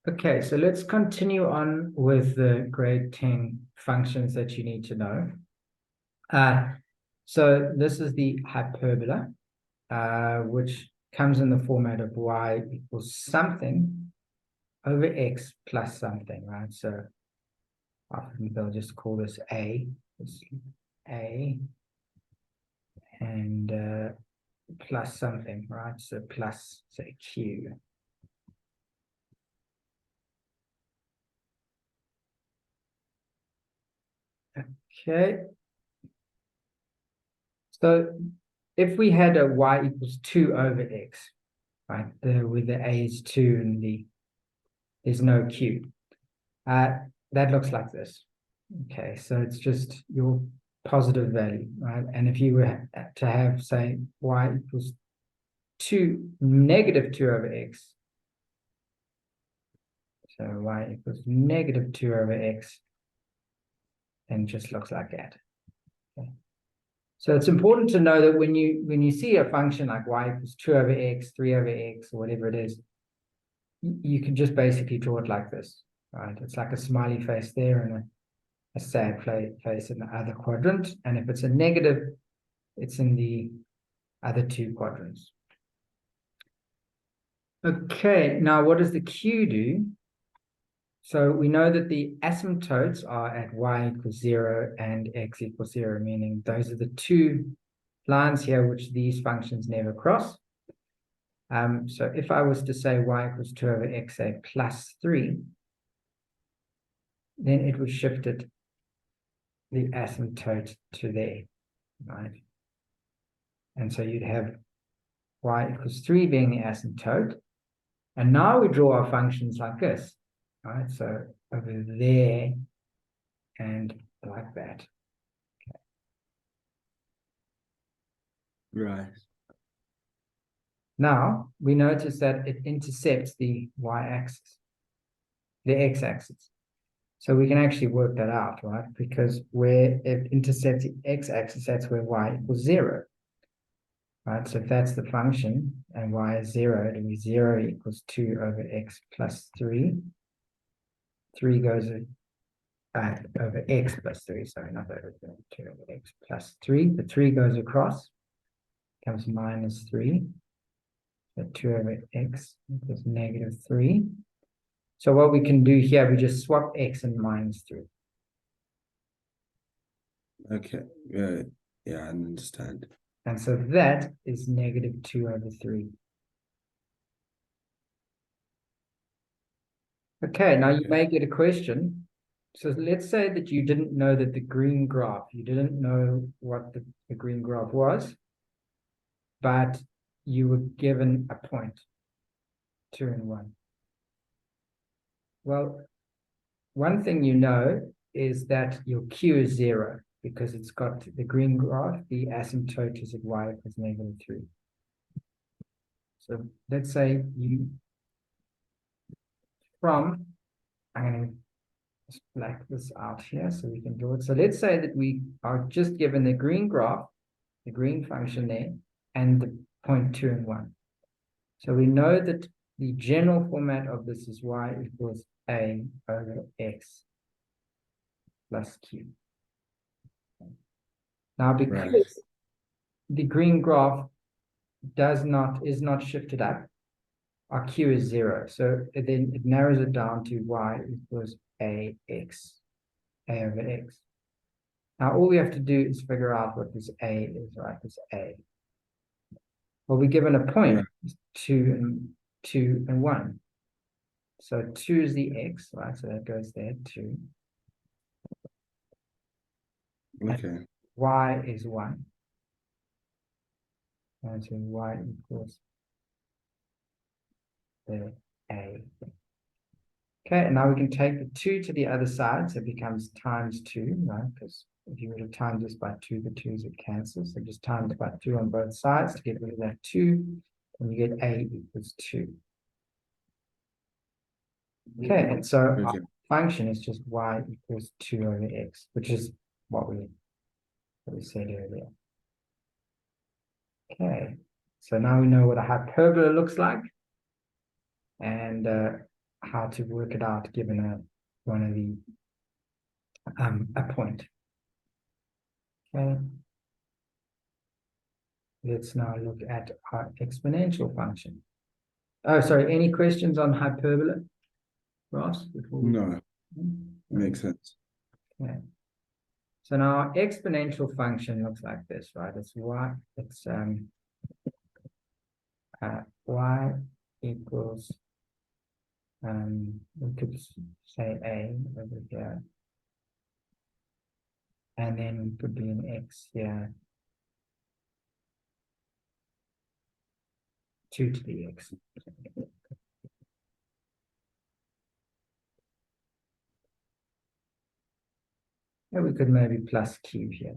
Okay, so let's continue on with the grade 10 functions that you need to know. So this is the hyperbola, which comes in the format of y equals something over x plus something, right? So often they'll just call this a, and plus something, right? So plus, say, q. Okay. So if we had a y equals 2 over x, right, with the a is 2 and there's no q, that looks like this. Okay, so it's just your positive value, right? And if you were to have, say, y equals 2, negative 2 over x, so y equals negative 2 over x, then it just looks like that. Okay. So it's important to know that when you see a function like y equals 2 over x, 3 over x, or whatever it is, you can just basically draw it like this, right? It's like a smiley face there and a sad face in the other quadrant. And if it's a negative, it's in the other two quadrants. Okay, now what does the q do? So we know that the asymptotes are at y equals 0 and x equals 0, meaning those are the two lines here which these functions never cross. So if I was to say y equals 2 over x, say, plus 3, then it would shift it, the asymptote, to there, right? And so you'd have y equals 3 being the asymptote. And now we draw our functions like this, right? So over there and like that. Okay. Right. Now we notice that it intercepts the y-axis, the x-axis. So we can actually work that out, right? Because where it intercepts the x-axis, that's where y equals 0. Right, so if that's the function and y is 0, it'll be 0 equals 2 over x plus 3. 3 goes over x plus 3, sorry, not over 2 over x plus 3. The 3 goes across, becomes minus 3. So 2 over x equals negative 3. So what we can do here, we just swap x and minus 3. Okay. Yeah, I understand. And so that is negative 2 over 3. Okay, now you may get a question. So let's say that you didn't know that the green graph, you didn't know what the green graph was, but you were given a point, 2 and 1. Well, one thing you know is that your q is 0 because it's got the green graph, the asymptote is at y equals negative 3. So let's say I'm going to black this out here so we can draw it. So let's say that we are just given the green graph, the green function there, and the point 2 and 1. So we know that the general format of this is y equals a over x plus q. Now, because the green graph is not shifted up, our q is 0. So then it narrows it down to y equals a over x. Now, all we have to do is figure out what this a is, right? This a. Well, we're given a point, 2 and 1. So 2 is the x, right? So that goes there, 2. Okay. And y is 1. And so y equals the a. Okay, and now we can take the 2 to the other side, so it becomes times 2, right? Because if you were to times this by 2, the 2's would cancel. So just times by 2 on both sides to get rid of that 2, and you get a equals 2. Okay, and so our function is just y equals 2 over x, which is what we said earlier. Okay, so now we know what a hyperbola looks like. And how to work it out given one of the a point. Okay. Let's now look at our exponential function. Oh, sorry, any questions on hyperbola, Ross? No, makes sense. Okay. So now our exponential function looks like this, right? It's y equals we could say a over here, and then we could be an x here, 2 to the x. And we could maybe plus q here.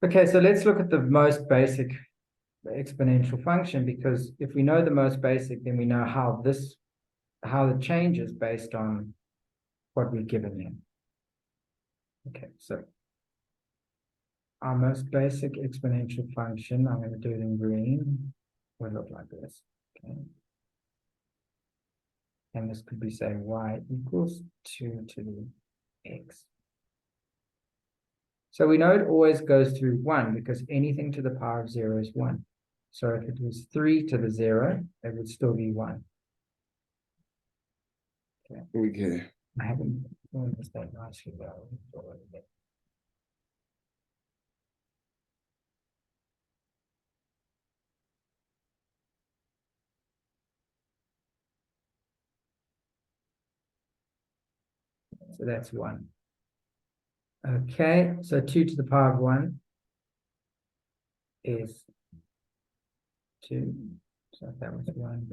Okay, so let's look at the most basic exponential function, because if we know the most basic, then we know how it changes based on what we're given here. Okay, so our most basic exponential function, I'm going to do it in green, will look like this. Okay. And this could be, say, y equals 2 to the x. So we know it always goes through 1 because anything to the power of 0 is 1. So if it was 3 to the 0, it would still be 1. Okay. Okay. I haven't done this that nicely though. So that's 1. Okay, so 2 to the power of 1 is 2. So if that was 1.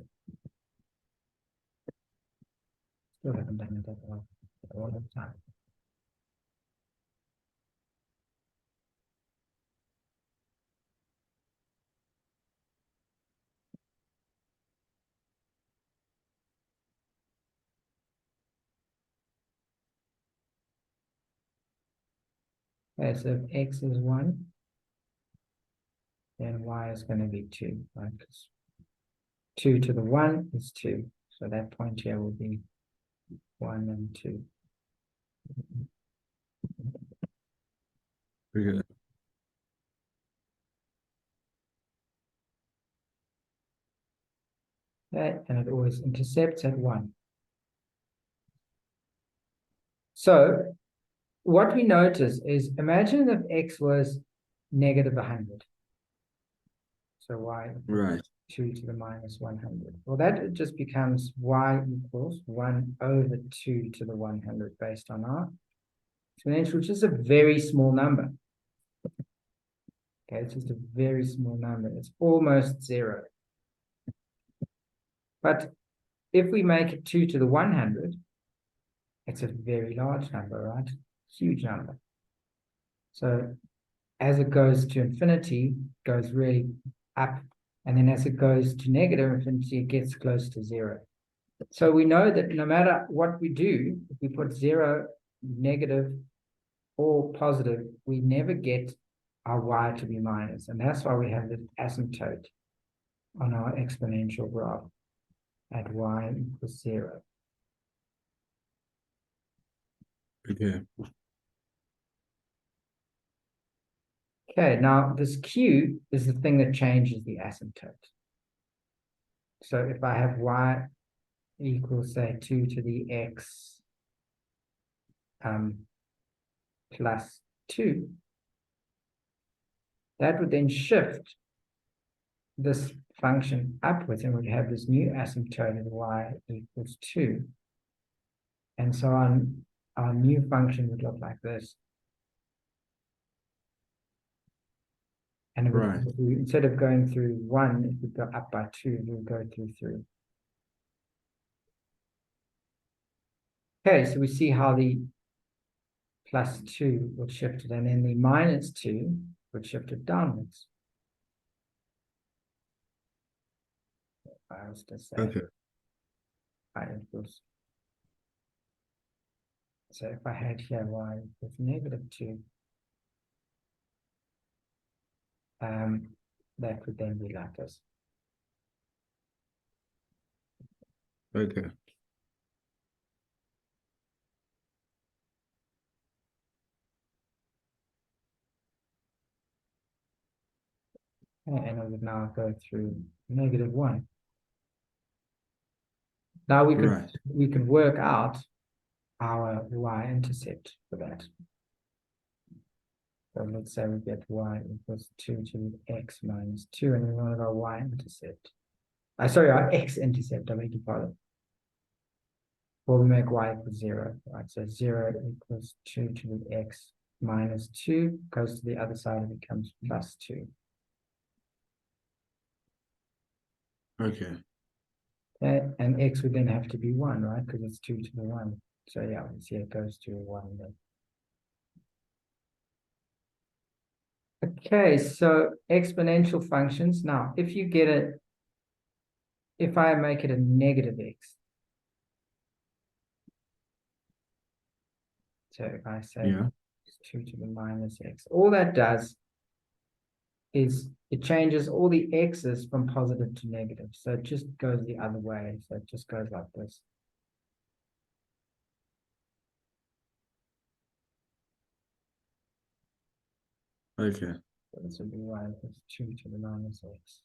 Still haven't done it that well all the time. Okay, so if x is 1, then y is going to be 2, right? Because 2 to the 1 is 2. So that point here will be 1 and 2. Okay. Okay, and it always intercepts at 1. So what we notice is, imagine if x was negative 100. So y Right. 2 to the minus 100. Well, that just becomes y equals 1 over 2 to the 100 based on our exponential, which is a very small number. Okay, it's just a very small number. It's almost 0. But if we make it 2 to the 100, it's a very large number, right? Huge number. So as it goes to infinity, it goes really up. And then as it goes to negative infinity, it gets close to 0. So we know that no matter what we do, if we put 0, negative, or positive, we never get our y to be minus. And that's why we have this asymptote on our exponential graph at y equals 0. Okay. Okay, now this q is the thing that changes the asymptote. So if I have y equals, say, 2 to the x plus 2, that would then shift this function upwards, and we have this new asymptote of y equals 2. And so on, our new function would look like this. And it would, Right. instead of going through 1, it would go up by 2, it would go through 3. Okay, so we see how the plus 2 would shift it, and then the minus 2 would shift it downwards. If I was to say Okay. y equals, so if I had here y equals negative 2, that would then be like this. Okay. And I would now go through -1. Now Right. we could work out our y-intercept for that. So let's say we get y equals 2 to the x minus 2, and we wanted our y-intercept. Sorry, our x-intercept, I beg your pardon. Well, we make y equals 0, right? So 0 equals 2 to the x minus 2, goes to the other side and becomes plus 2. Okay. Okay, and x would then have to be 1, right? Because it's 2 to the 1. So yeah, we see it goes to 1 then. Okay, so exponential functions. Now, if I make it a negative x, so if I say Yeah. it's 2 to the minus x, all that does is it changes all the x's from positive to negative. So it just goes the other way. So it just goes like this. Okay. So this would be y equals 2 to the minus x.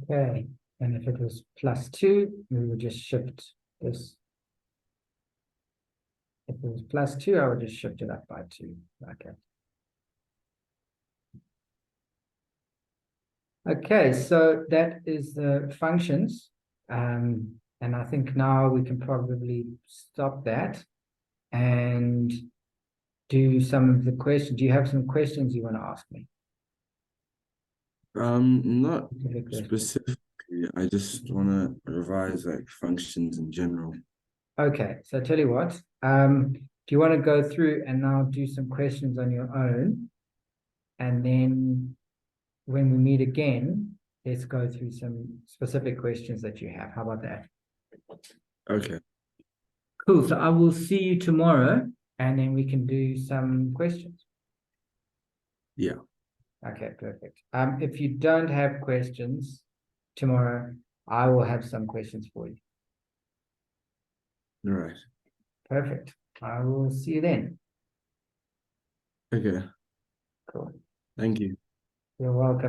Okay, and if it was plus 2, we would just shift this. If it was plus 2, I would just shift it up by 2. Okay. Okay, so that is the functions. And I think now we can probably stop that and do some of the questions. Do you have some questions you want to ask me? Not Specific questions. specifically. I just want to revise like functions in general. Okay, so tell you what, do you want to go through and now do some questions on your own? And then when we meet again, let's go through some specific questions that you have. How about that? Okay. Cool. So I will see you tomorrow and then we can do some questions. Yeah. Okay, perfect. If you don't have questions tomorrow, I will have some questions for you. All right. Perfect. I will see you then. Okay. Cool. Thank you. You're welcome.